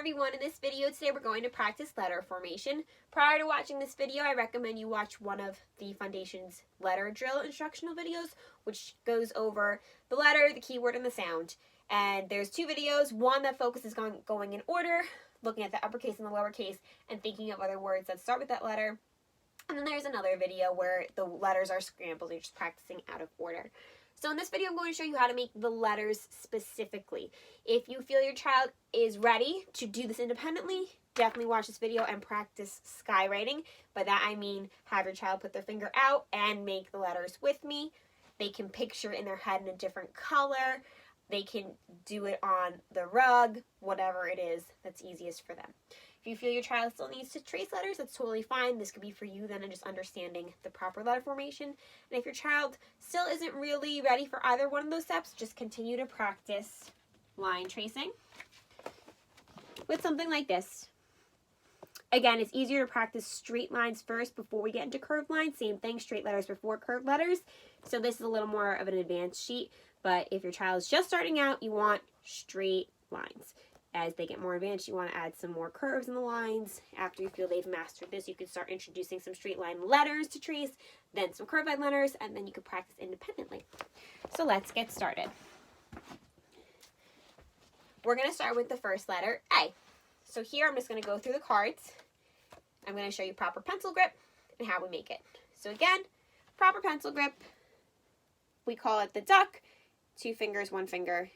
everyone, in this video today we're going to practice letter formation. Prior to watching this video, I recommend you watch one of the Foundation's letter drill instructional videos, which goes over the letter, the keyword, and the sound. And there's two videos, one that focuses on going in order, looking at the uppercase and the lowercase, and thinking of other words that start with that letter. And then there's another video where the letters are scrambled, you're just practicing out of order. So in this video, I'm going to show you how to make the letters specifically. If you feel your child is ready to do this independently, definitely watch this video and practice skywriting. By that I mean have your child put their finger out and make the letters with me. They can picture in their head in a different color. They can do it on the rug, whatever it is that's easiest for them. If you feel your child still needs to trace letters, that's totally fine. This could be for you then, and just understanding the proper letter formation. And if your child still isn't really ready for either one of those steps, just continue to practice line tracing with something like this. Again, it's easier to practice straight lines first before we get into curved lines. Same thing, straight letters before curved letters. So this is a little more of an advanced sheet, but if your child is just starting out, you want straight lines. As they get more advanced, you want to add some more curves in the lines. After you feel they've mastered this, you can start introducing some straight line letters to trace, then some curved line letters, and then you can practice independently. So let's get started. We're going to start with the first letter, A. So here I'm just going to go through the cards. I'm going to show you proper pencil grip and how we make it. So again, proper pencil grip, we call it the duck, 2 fingers, 1 finger,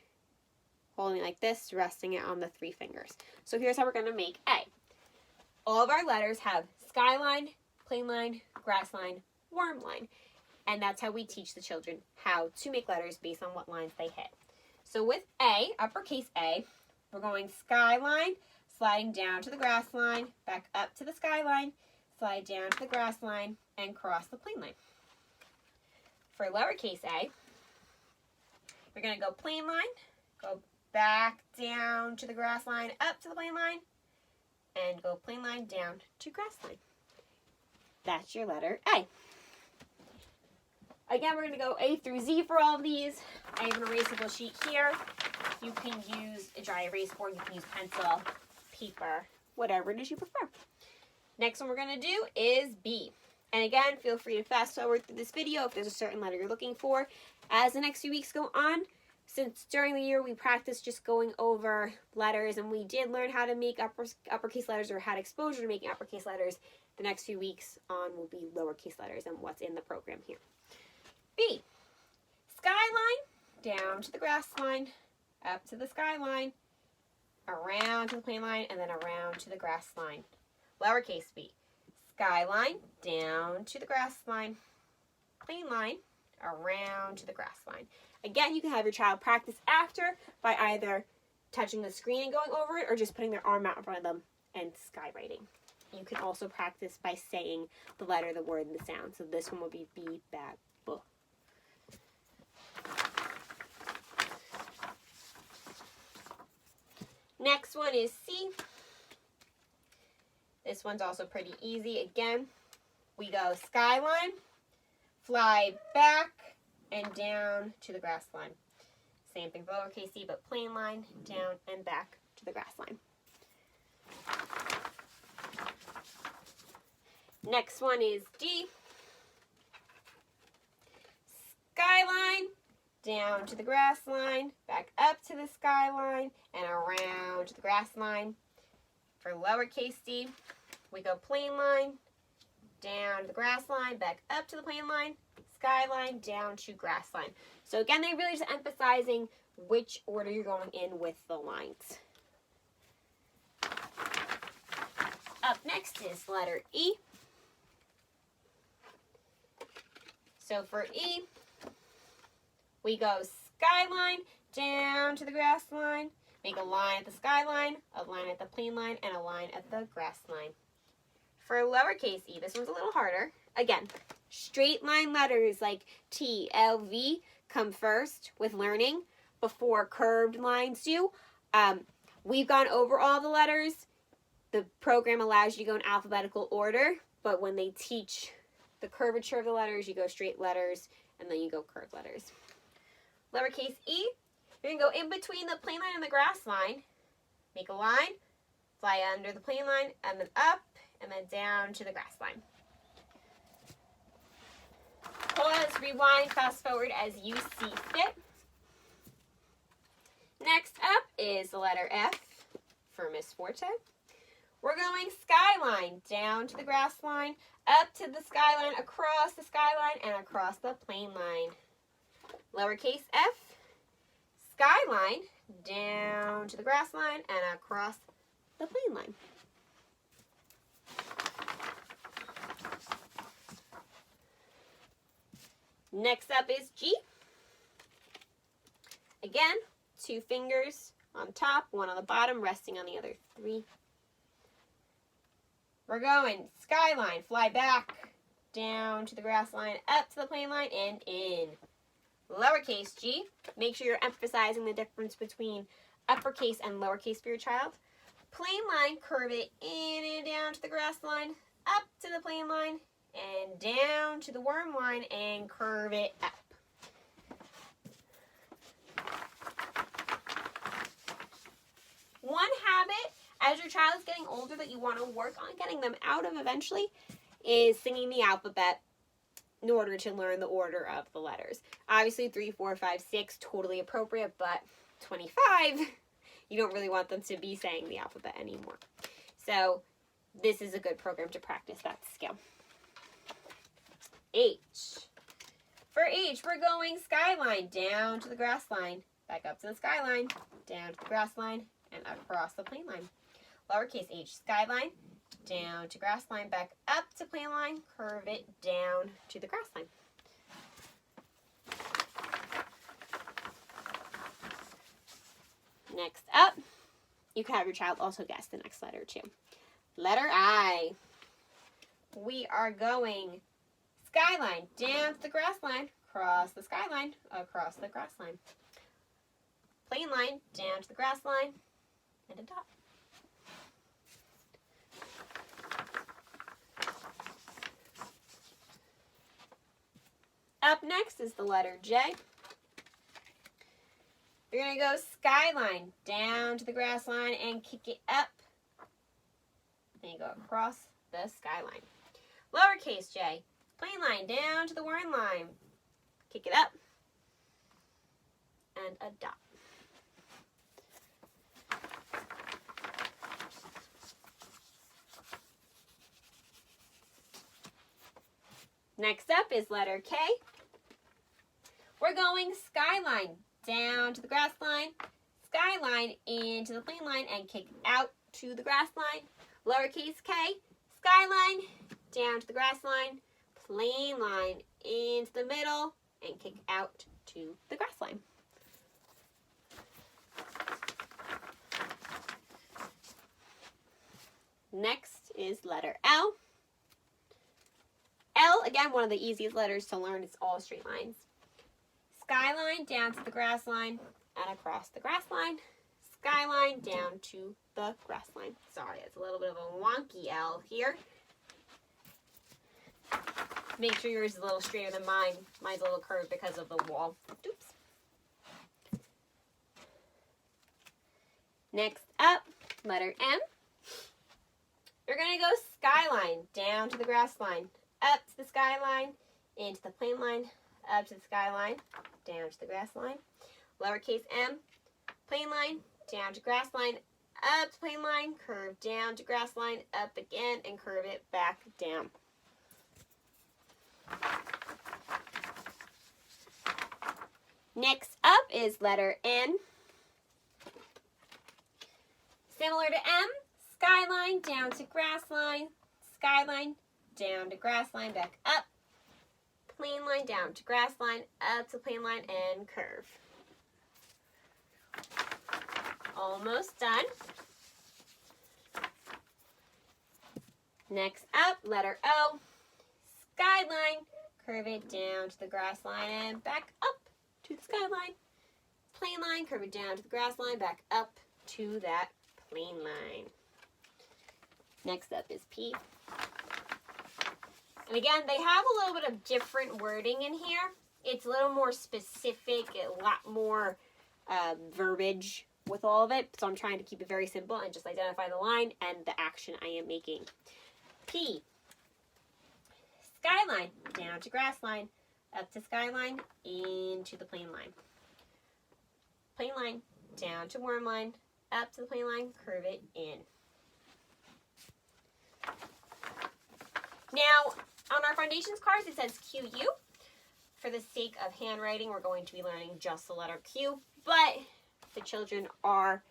holding it like this, resting it on the 3 fingers. So here's how we're going to make A. All of our letters have skyline, plain line, grass line, worm line. And that's how we teach the children how to make letters based on what lines they hit. So with A, uppercase A, we're going skyline, sliding down to the grass line, back up to the skyline, slide down to the grass line, and cross the plain line. For lowercase a, we're going to go plain line, go back down to the grass line, up to the plain line, and go plain line down to grass line. That's your letter A. Again, we're going to go A through Z for all of these. I have an erasable sheet here. You can use a dry erase board, you can use pencil, paper, whatever it is you prefer. Next one we're going to do is B. And again, feel free to fast forward through this video if there's a certain letter you're looking for. As the next few weeks go on, since during the year we practiced just going over letters and we did learn how to make uppercase letters or had exposure to making uppercase letters, the next few weeks on will be lowercase letters and what's in the program here. B. Skyline, down to the grass line, up to the skyline, around to the plain line, and then around to the grass line. Lowercase b. Skyline, down to the grass line, plain line, around to the grass line. Again, you can have your child practice after by either touching the screen and going over it or just putting their arm out in front of them and skywriting. You can also practice by saying the letter, the word, and the sound. So this one will be B, bat, B. Next one is C. This one's also pretty easy. Again, we go skyline, fly back, and down to the grass line. Same thing for lowercase c, but plain line, down and back to the grass line. Next one is D. Skyline, down to the grass line, back up to the skyline, and around to the grass line. For lowercase d, we go plain line, down to the grass line, back up to the plain line, skyline, down to grass line. So again, they're really just emphasizing which order you're going in with the lines. Up next is letter E. So for E, we go skyline, down to the grass line, make a line at the skyline, a line at the plain line, and a line at the grass line. For lowercase e, this one's a little harder. Again, straight line letters like T, L, V come first with learning before curved lines do. We've gone over all the letters. The program allows you to go in alphabetical order, but when they teach the curvature of the letters, you go straight letters, and then you go curved letters. Lowercase e, you're going to go in between the plain line and the grass line, make a line, fly under the plane line, and then up, and then down to the grass line. Pause, rewind, fast forward as you see fit. Next up is the letter F for Miss Forte. We're going skyline, down to the grass line, up to the skyline, across the skyline, and across the plane line. Lowercase f, skyline, down to the grass line, and across the plane line. Next up is G. Again, 2 fingers on top, 1 on the bottom, resting on the other 3. We're going skyline, fly back, down to the grass line, up to the plane line, and in. Lowercase g, make sure you're emphasizing the difference between uppercase and lowercase for your child. Plane line, curve it in and down to the grass line, up to the plane line, and down to the worm line, and curve it up. One habit as your child is getting older that you want to work on getting them out of eventually is singing the alphabet in order to learn the order of the letters. Obviously 3, 4, 5, 6, totally appropriate, but 25, you don't really want them to be saying the alphabet anymore. So this is a good program to practice that skill. H. For H, we're going skyline, down to the grass line, back up to the skyline, down to the grass line, and across the plane line. Lowercase h, skyline, down to grass line, back up to plane line, curve it down to the grass line. Next up, you can have your child also guess the next letter too. Letter I. We are going skyline, down to the grass line, across the skyline, across the grass line. Plane line, down to the grass line, and a dot. Up next is the letter J. You're going to go skyline, down to the grass line, and kick it up. Then you go across the skyline. Lowercase j, plane line, down to the worm line. Kick it up. And a dot. Next up is letter K. We're going skyline, down to the grass line, skyline into the plane line, and kick out to the grass line. Lowercase k, skyline, down to the grass line, plane line into the middle, and kick out to the grass line. Next is letter L. L, again, one of the easiest letters to learn. It's all straight lines. Skyline, down to the grass line, and across the grass line. Skyline, down to the grass line. Sorry, it's a little bit of a wonky L here. Make sure yours is a little straighter than mine. Mine's a little curved because of the wall. Oops. Next up, letter M. You're going to go skyline, down to the grass line, up to the skyline, into the plane line, up to the skyline, down to the grass line. Lowercase m, plane line, down to grass line, up to plane line, curve down to grass line, up again, and curve it back down. Next up is letter N. Similar to M, skyline, down to grass line, skyline, down to grass line, back up, plane line, down to grass line, up to plane line, and curve. Almost done. Next up, letter O. Skyline, curve it down to the grass line and back up to the skyline. Plane line, curve it down to the grass line, back up to that plane line. Next up is P. And again, they have a little bit of different wording in here. It's a little more specific, a lot more verbiage with all of it, so I'm trying to keep it very simple and just identify the line and the action I am making. P. Skyline, down to grass line, up to skyline, into the plane line. Plane line, down to worm line, up to the plane line, curve it in. Now, on our foundations cards, it says QU. For the sake of handwriting, we're going to be learning just the letter Q, but the children are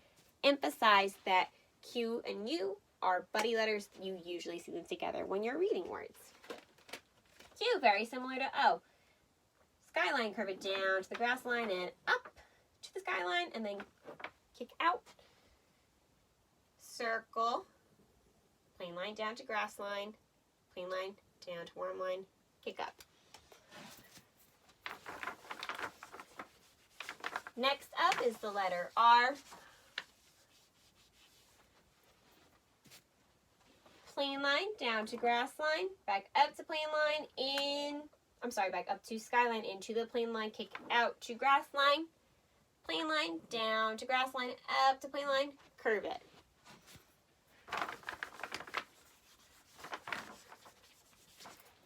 emphasized that Q and U are buddy letters. You usually see them together when you're reading words. Q, very similar to O. Skyline, curve it down to the grass line and up to the skyline, and then kick out. Circle, plane line down to grass line, plane line down to worm line, kick up. Next up is the letter R. Plane line down to grass line, back up to plane line, back up to skyline, into the plane line, kick out to grass line, plane line down to grass line, up to plane line, curve it.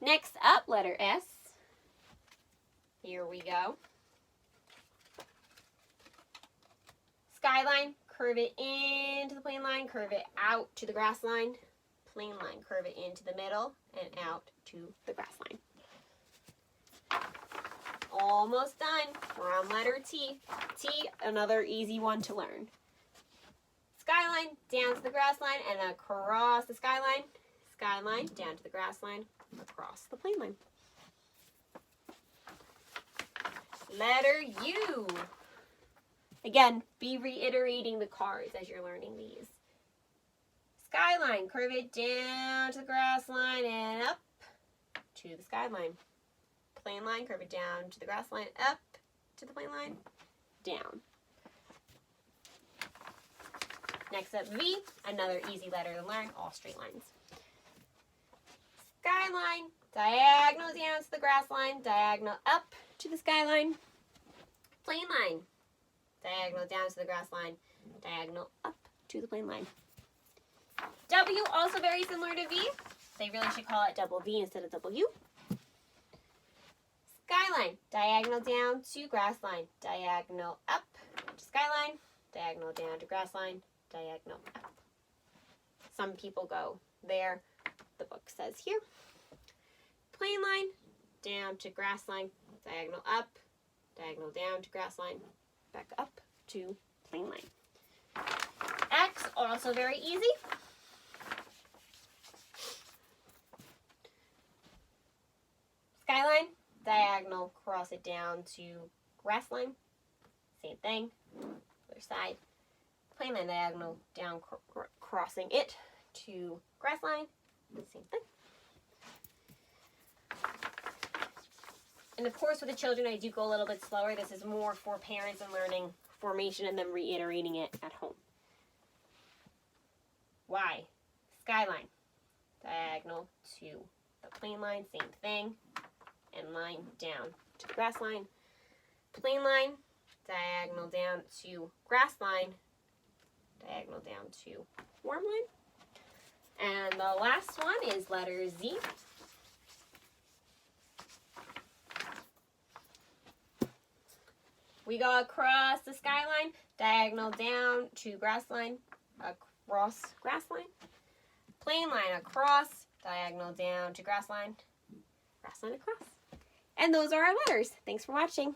Next up, letter S. Here we go. Skyline, curve it into the plane line, curve it out to the grass line, plane line, curve it into the middle and out to the grass line. Almost done. We're on letter T. T, another easy one to learn. Skyline, down to the grass line and across the skyline. Skyline, down to the grass line, across the plane line. Letter U. Again, be reiterating the cards as you're learning these. Skyline, curve it down to the grass line and up to the skyline. Plane line, curve it down to the grass line, up to the plane line, down. Next up, V, another easy letter to learn, all straight lines. Skyline, diagonal down to the grass line, diagonal up to the skyline. Plane line, diagonal down to the grass line, diagonal up to the plane line. W, also very similar to V. They really should call it double V instead of double U. Skyline, diagonal down to grass line, diagonal up to skyline, diagonal down to grass line, diagonal up. Some people go there. The book says here. Plane line, down to grass line, diagonal up, diagonal down to grass line, back up to plane line. X, also very easy. Skyline, diagonal, cross it down to grass line. Same thing. Other side. Plane line, diagonal down, crossing it to grass line. Same thing. And of course, with the children, I do go a little bit slower. This is more for parents and learning formation and then reiterating it at home. Y, skyline, diagonal to the plane line, same thing, and line down to the grass line. Plane line, diagonal down to grass line, diagonal down to worm line. And the last one is letter Z. We go across the skyline, diagonal down to grass line, across grass line. Plane line across, diagonal down to grass line across. And those are our letters. Thanks for watching.